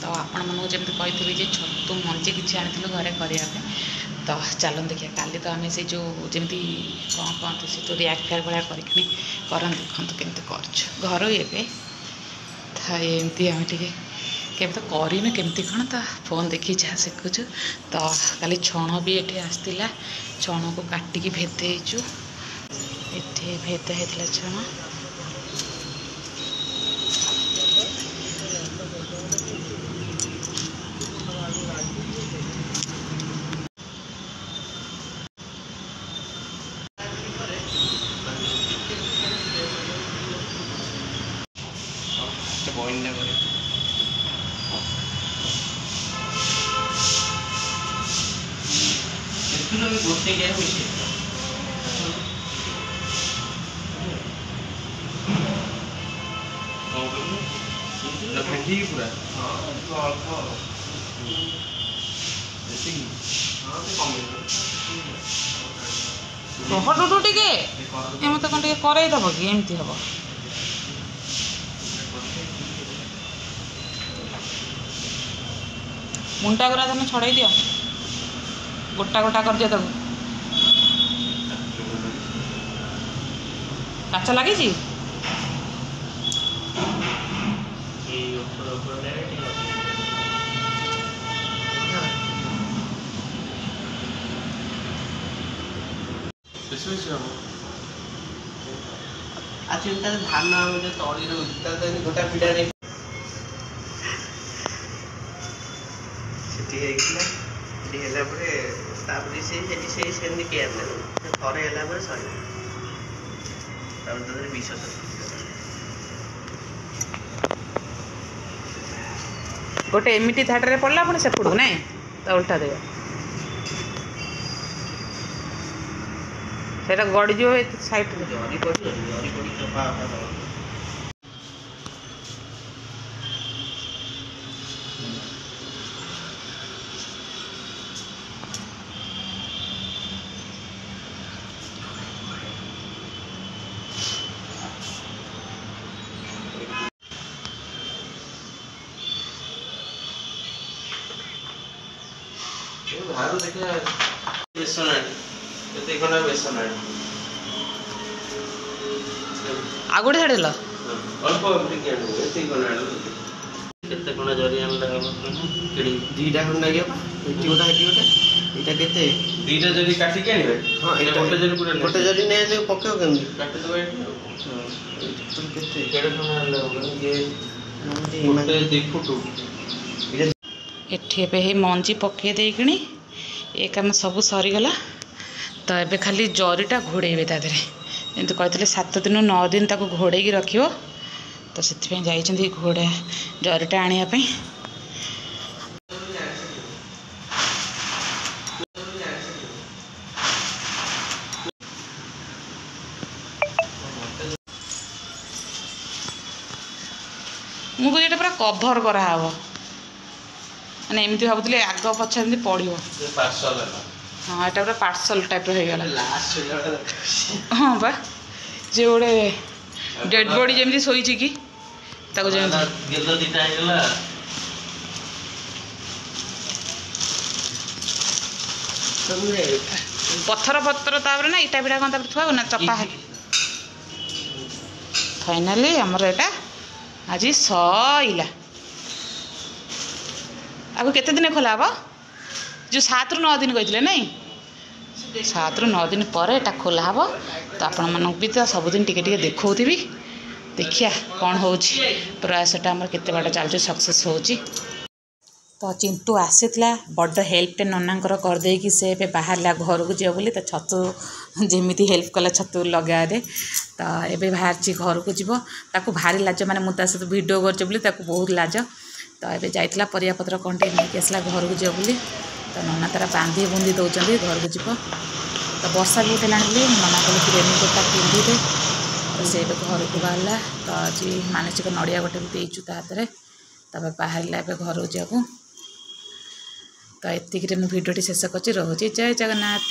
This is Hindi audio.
तो आपण मानू जमी कही जे छतु मंजी किसी आनी घरे करने तो चलो देखिए काली तो आम से जो जमी कौन कहते से तो रियाक्ट फेयर भाया करते देखते केमती कर घर एमती आम टे केम तो करमे केमती कौन तो फोन देखी जहाँ शिखुचु तो काली छण भी ये आसला छण को काटिकी भेदेचु ये भेदा होता छण गोटे क्या भेटी पूरा टुटु टे मत कौन टे करदब कि एमती हम मुंटा गुरा तुम छड़े दियो गोटा गोटा कर दियो तक काच लगी धान तली रोचे गोटा पिड़ा गोटे एमती धाटे पड़ा पुणी से पड़ू ना तो उल्टा दे गड़ीज सैड आगोटे छाड़देल अल्प कौन जरी दीटा खंड लगे गोटा ये दीटा जरी काटिक आने हाँ गोटे जरी नहीं पकेव कमी एठे मंजी पकई देकिनी ये कम सब सरीगला तो ये खाली जरीटा घोड़े तादे एमती कहते 7 दिन 9 दिन ताको घोड़े रखियो तो से जाइए घोड़ा जरीटा आने मुझे ये पूरा कभर कराव मैंने एमती भावुली आग पछ पड़ो हाँ यहाँ पूरा पार्सल टाइप रहीगला हाँ बा जे गोटे डेड बॉडी जमी शोची कि पत्थर पत्थर तापर ना इटा पिटा कौन थुआ ना चपा फाइनाली आमर एटा आज सईला आगु केते दिन खोला हम जो 7 ରୁ 9 दिन कहते नहीं 7 ରୁ 9 दिन पर एटा खोला हम तो आपण मानक भी तो सबुदिन टिके टिके देखौथिबी देखिया कौन होची प्रयासटा आमर केते बाटा चलछ सक्सेस होची तो चिंटू आसीला बड़ हेल्पटे ननांकर करदे कि से बाहर घर को जीव बोली तो छतु जमी हेल्प कला छतु लगा दे तो ये बाहर घर को जीव ताकू भारी लाज माने मुता सहित वीडियो कर बहुत लाज तो ये जाइला परियापत्र कौन टे नहीं आसला घर को जीव बोली तो नना तारा बांधी बुंदी दौरान घर को जीव तो वर्षा भी उठेला नना कहले रेनकोटा पिंधि दे तो से घर को बाहरला तो आज मानसिक नड़िया गोटे भी देचु ता हाथ में तब बाहर घर को जाऊ तो ये भिडियोटी शेष कर रही जय जगन्नाथ।